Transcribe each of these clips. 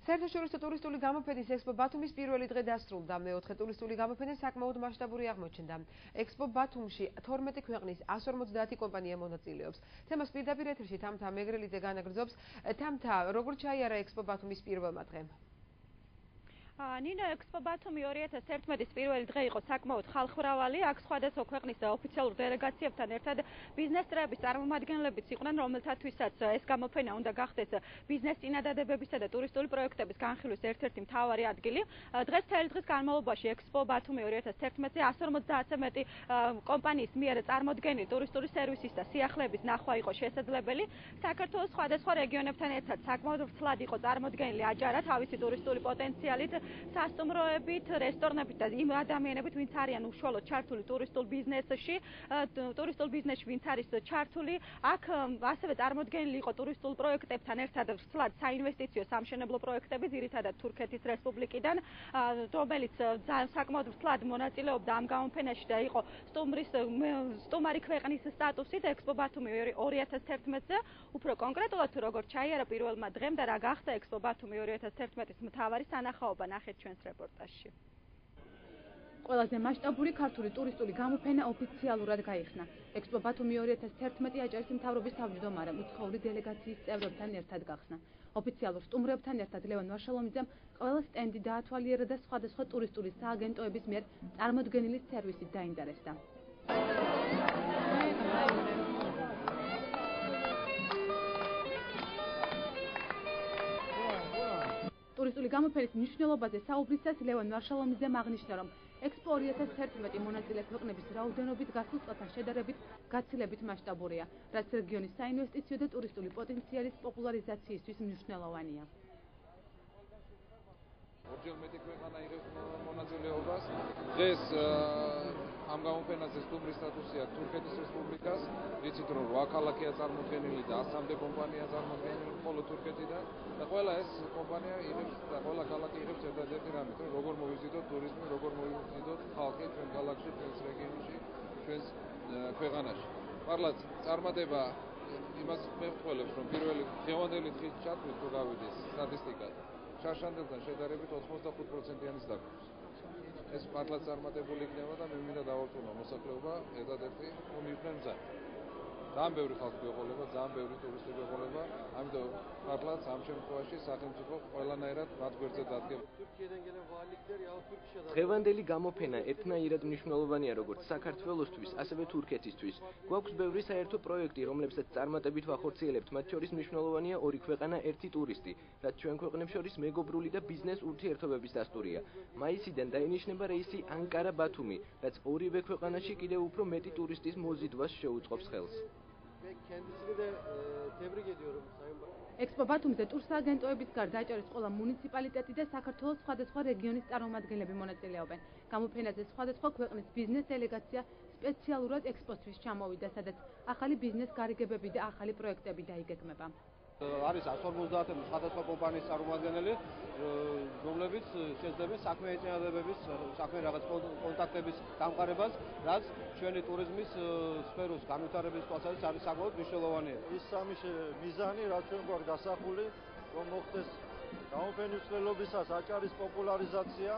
საერთაშორისო ტურისტული გამოფენის ექსპო ბათუმის პირველი დღე დასრულდა. მეოთხე ტურისტული გამოფენა საკმაოდ მასშტაბური აღმოჩნდა. ექსპო ბათუმში 12 ქვეყნის 150 კომპანია მონაწილეობს. თემას პირდაპირ ეთერში თამთა მეგრელიძე განაგრძობს. თამთა, როგორ ჩაიარა ექსპო ბათუმის პირველმა დღემ? ნინო, ექსპო ბათუმი 2011-ის პირველი დღე იყო საკმაოდ ხალხმრავალი. აქ სხვადასხვა ქვეყნის ოფიციალურ დელეგაციებთან ერთად ბიზნეს წრეების წარმომადგენლებიც იყვნენ, რომელთათვისაც ეს გამოფენა უნდა გახდეს ბიზნეს წინადადებებისა და ტურისტული პროექტების განხილვის ერთ-ერთი მთავარი ადგილი. დღეს მთელი დღის განმავლობაში ექსპო ბათუმი 2011-ზე 150-ზე მეტი კომპანიის მიერ წარმოდგენილი ტურისტული სერვისის და სიახლეების ნახვა იყო შესაძლებელი. საქართველოს სხვადასხვა რეგიონებთან ერთად საკმაოდ ვრცლად იყო წარმოდგენილი აჭარა თავისი ტურისტული პოტენციალით, სასტუმროებით, რესტორნებით და იმ ადამიანებით, ვინც არიან უშუალოდ ჩართული ტურისტულ ბიზნესში, ვინც არის ჩართული. აქ ასევე წარმოდგენილი იყო ტურისტულ პროექტებთან ერთად ვრცლად საინვესტიციო სამშენებლო პროექტები, ძირითადად თურქეთის რესპუბლიკიდან, რომელიც საკმაოდ ვრცლად მონაწილეობდა ამ გამოფენაში და იყო სტუმარი ქვეყნის სტატუსით ექსპო ბათუმი 2011-ზე. უფრო კონკრეტულად თუ როგორ ჩაიარა პირველმა დღემ და რა გახდა ექსპო ბათუმი 2011-ის მთავარი სანახაობა, ნახეთ ჩვენს რეპორტაჟში. ყველაზე მასშტაბური ქართული ტურისტული გამოფენა ოფიციალურად გაიხსნა. ექსპო ბათუმი 2011 აჭარის მთავრობის თავმჯდომარემ უცხოური დელეგაციის წევრებთან ერთად გახსნა. ოფიციალურ სტუმრებთან ერთად ლევან ვარშალომიძემ ყველა სტენდი დაათვალიერა და სხვადასხვა ტურისტული სააგენტოების მიერ წარმოდგენილი სერვისით დაინტერესდა. ტურისტული გამოფენის მნიშვნელობაზე საუბრისას ლევან ვარშალომიძემ აღნიშნა, რომ ექსპო 2011 მონაწილე ქვეყნების რაოდენობით გასულ წელთან შედარებით გაცილებით მასშტაბურია, რაც რეგიონის საინვესტიციო და ტურისტული პოტენციალის პოპულარიზაციისთვის მნიშვნელოვანია. ორჯერ მეტი ქვეყანა იღებს მონაწილეობას. დღეს ამ გამოფენაზე სტუმრის სტატუსი აქვს თურქეთის რესპუბლიკას. ვიცით, რომ 8 ქალაქია წარმოდგენილი და 100-მდე კომპანია წარმოდგენილი მხოლოდ თურქეთიდან და ყველა ეს კომპანია იღებს და ყველა ქალაქი იღებს ერთადერთი რამით, რომ როგორ მოვიზიდოთ ტურიზმი, როგორ მოვიზიდოთ ხალხი ჩვენ ქალაქში, ჩვენს რეგიონში, ჩვენს ქვეყანაში. მართლაც წარმატება იმას მეხმარებს, რომ პირველი დღევანდელი დღის ჩათვლით თუ გავიდეს სტატისტიკად შარშანდელთან შედარებით 85%-იანიც დაგვაქვს. ეს მართლაც წარმატებული იქნება და მე მინდა დავარწმუნო მოსახლეობა ერთადერთი რომ მივხვდნენ მზად. ძალიან ბევრი ხალხი ეყოლება, ძალიან ბევრი ტურისტი ეყოლება, ამიტომ მართლაც ამ შემთხვევაში სახელმწიფო ყველანაირად მათ გვერდზე დადგება. დღევანდელი გამოფენა ერთნაირად მნიშვნელოვანია როგორც საქართველოსთვის, ასევე თურქეთისთვის. გვაქვს ბევრი საერთო პროექტი, რომლებსაც წარმატებით ვახორციელებთ, მათ შორის მნიშვნელოვანია ორი ქვეყანა, ერთი ტურისტი, რაც ჩვენ ქვეყნებს შორის მეგობრული და ბიზნეს ურთიერთობების დასტურია. მაისიდან დაინიშნება რეისი ანკარა-ბათუმი, რაც ორივე ქვეყანაში კიდევ უფრო მეტი ტურისტის მოზიდვას შეუწყობს ხელს. ექსპო ბათუმზე ტურსააგენტოების გარდა აჭარის ყველა მუნიციპალიტეტი და საქართველოს სხვადასხვა რეგიონის წარმომადგენლები მონაწილეობენ. გამოფენაზე სხვადასხვა ქვეყნის ბიზნეს დელეგაცია სპეციალურად ექსპოსთვის ჩამოვიდა, სადაც ახალი ბიზნეს გარიგებები და ახალი პროექტები დაიგეგმება. არის 150 სხვადასხვა კომპანიის წარმომადგენელი, რომლებიც შეძლებენ საქმე ეწინადებების, საქმე რაღაც კონტაქტების დამყარებას, რაც ჩვენი ტურიზმის სფეროს განვითარების თვალსაზრისით არის საკმაოდ მნიშვნელოვანია. ის სამი მიზანი, რაც ჩვენ გვაქვს დასახული, რომ მოხდეს გამოფენის მსვლელობისას აჭარის პოპულარიზაცია,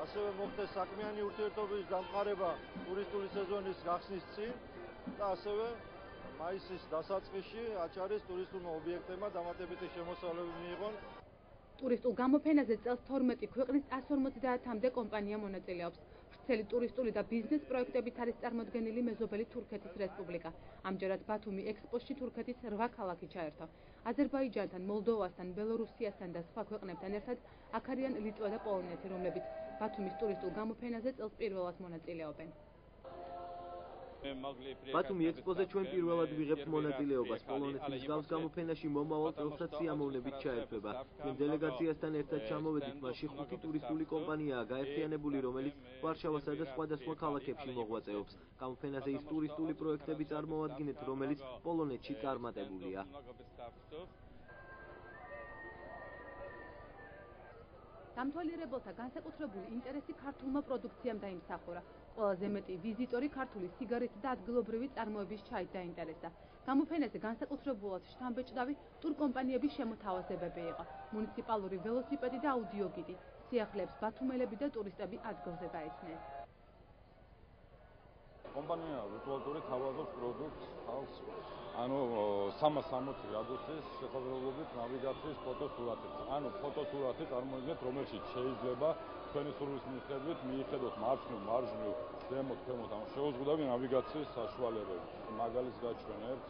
ასევე მოხდეს საქმიანი ურთიერთობების დამყარება ტურისტული სეზონის გახსნის წინ და ასევე მაისის დასაწყისში აჭარის ტურისტულმა ობიექტებმა დამატებითი შემოსავლები მიიღონ. ტურისტულ გამოფენაზე წელს 12 ქვეყნის 150-მდე კომპანია მონაწილეობს. ვრცელი ტურისტული და ბიზნეს პროექტებით არის წარმოდგენილი მეზობელი თურქეთის რესპუბლიკა. ამჯერად ბათუმი ექსპოში თურქეთის 8 ქალაქი ჩაერთო. აზერბაიჯანთან, მოლდოვასთან, ბელორუსიასთან და სხვა ქვეყნებთან ერთად აქ არიან ლიტვა და პოლონეთი, რომლებიც ბათუმის ტურისტულ გამოფენაზე წელს პირველად მონაწილეობენ. ბათუმი ექსპოზე ჩვენ პირველად ვიღებთ მონაწილეობას. პოლონეთის მსგავს გამოფენაში მომავალ წელსაც სიამოვნებით ჩაერთვება. ჩვენ დელეგაციასთან ერთად ჩამოვედით, მასში 5 ტურისტული კომპანიაა გაერთიანებული, რომელიც ვარშავასა და სხვადასხვა ქალაქებში მოღვაწეობს. გამოფენაზე ის ტურისტული პროექტები წარმოადგენთ, რომელიც პოლონეთში წარმატებულია. დამთვალიერებელთა განსაკუთრებული ინტერესი ქართულმა პროდუქციამ დაიმსახურა. ყველაზე მეტი ვიზიტორი ქართული სიგარეტი და ადგილობრივი წარმოების ჩაით დაინტერესდა. გამოფენაზე განსაკუთრებულად შთამბეჭდავი ტურკომპანიების შემოთავაზებები იყო. მუნიციპალური ველოსიპედი და აუდიო გიდი. სიახლეებს ბათუმელები და ტურისტები ადგილზე გაეცნენ. კომპანია ვირტუალური თავაზობს პროდუქტს ხალხს, ანუ 360 გრადუსის შეხედულობით ნავიგაციის ფოტოსურათით. ანუ ფოტოსურათი წარმოიდგინეთ, რომელშიც შეიძლება თქვენი სურვილის მიხედვით მიიხედოთ მარჯვნივ, ზემოთ, ქვემოთ, ანუ შეუზღუდავი ნავიგაციის საშუალებები. მაგალითს გაჩვენებთ.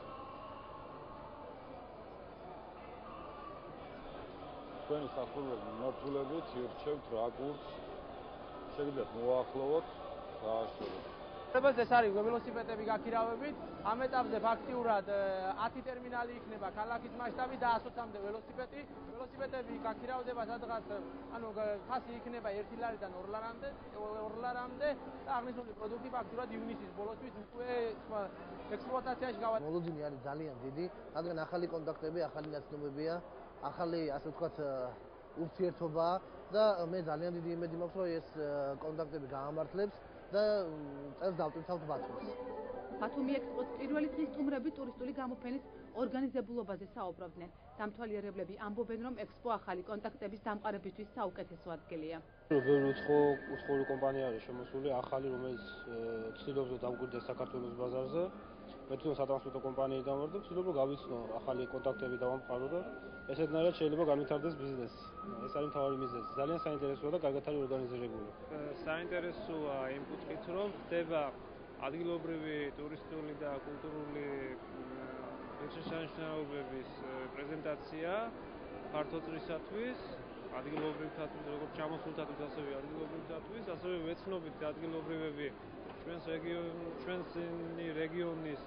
თქვენი სასურველი მიმართულებით ირჩევთ რაკურსს, შეგიძლიათ მოახლოვოთ გააშოროთ. ეს არის ველოსიპედები გაქირავებით. ამ ეტაპზე ფაქტიურად 10 ტერმინალი იქნება ქალაქის მასშტაბით და 120-მდე ველოსიპედი. ველოსიპედები გაქირავდება სადღაც, ანუ ფასი იქნება 1 ლარიდან 2 ლარამდე და აღნიშნული პროდუქტი ფაქტიურად ივნისის ბოლოსთვის უკვე ექსპლუატაციაში გავა. მოლოდინი არის ძალიან დიდი, რადგან ახალი კონტაქტები, ახალი ნაცნობებია, ახალი, ასე ვთქვათ, ურთიერთობაა და მე ძალიან დიდი იმედი მაქვს, რომ ეს კონტაქტები გაამართლებს და წელს დავტვირთავთ ბათუმს. ბათუმი ექსპოს პირველი დღის სტუმრები ტურისტული გამოფენის ორგანიზებულობაზე საუბრობდნენ. დამთვალიერებლები ამბობენ, რომ ექსპო ახალი კონტაქტების დამყარებისთვის საუკეთესო ადგილია. ბევრი უცხოური კომპანია არის შემოსული, ახალი, რომელიც ცდილობს რომ დამკვიდრდეს საქართველოს ბაზარზე. მე თვითონ სატრანსპორტო კომპანიიდან ვარ და ვცდილობ რომ გავიცნო ახალი კონტაქტები დავამყარო და ესეთნაირად შეიძლება განვითარდეს ბიზნესი. ეს არის მთავარი მიზეზი. ძალიან საინტერესოა და კარგად არის ორგანიზებული. საინტერესოა იმ კუთხით, რომ ხდება ადგილობრივი ტურისტული და კულტურული ღირსშესანიშნაობების პრეზენტაცია ფართოწრისათვის, ადგილობრივთათვის, როგორც ჩამოსულთათვის, ასევე ადგილობრივთათვის, ასევე ვეცნობით ადგილობრივები ჩვენს რეგიონის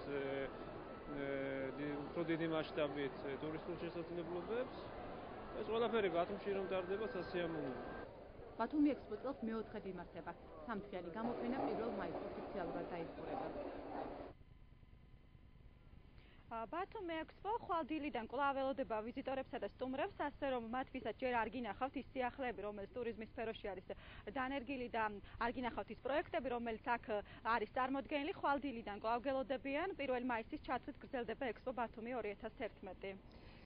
უფრო დიდი მასშტაბით ტურისტულ შესაძლებლობებს. ეს ყველაფერი ბათუმში რომ ტარდება სასიამოვნოა. ბათუმი ექსპო წელს მეოთხედ იმართება. 3-დღიანი გამოფენა 1 მაისს ოფიციალურად დაიხურება. ბათუმი ექსპო ხვალდილიდან კვლავ ველოდება ვიზიტორებსა და სტუმრებს, ასე რომ მათ ვისაც ჯერ არ გინახავთ ის სიახლეები, რომელიც ტურიზმის სფეროში არის დანერგილი და არ გინახავთ ის პროექტები, რომელიც აქ არის წარმოდგენილი, ხვალდილიდან კვლავ გელოდებიან 1 მაისის ჩათვლით გრძელდება ექსპო ბათუმი 2011.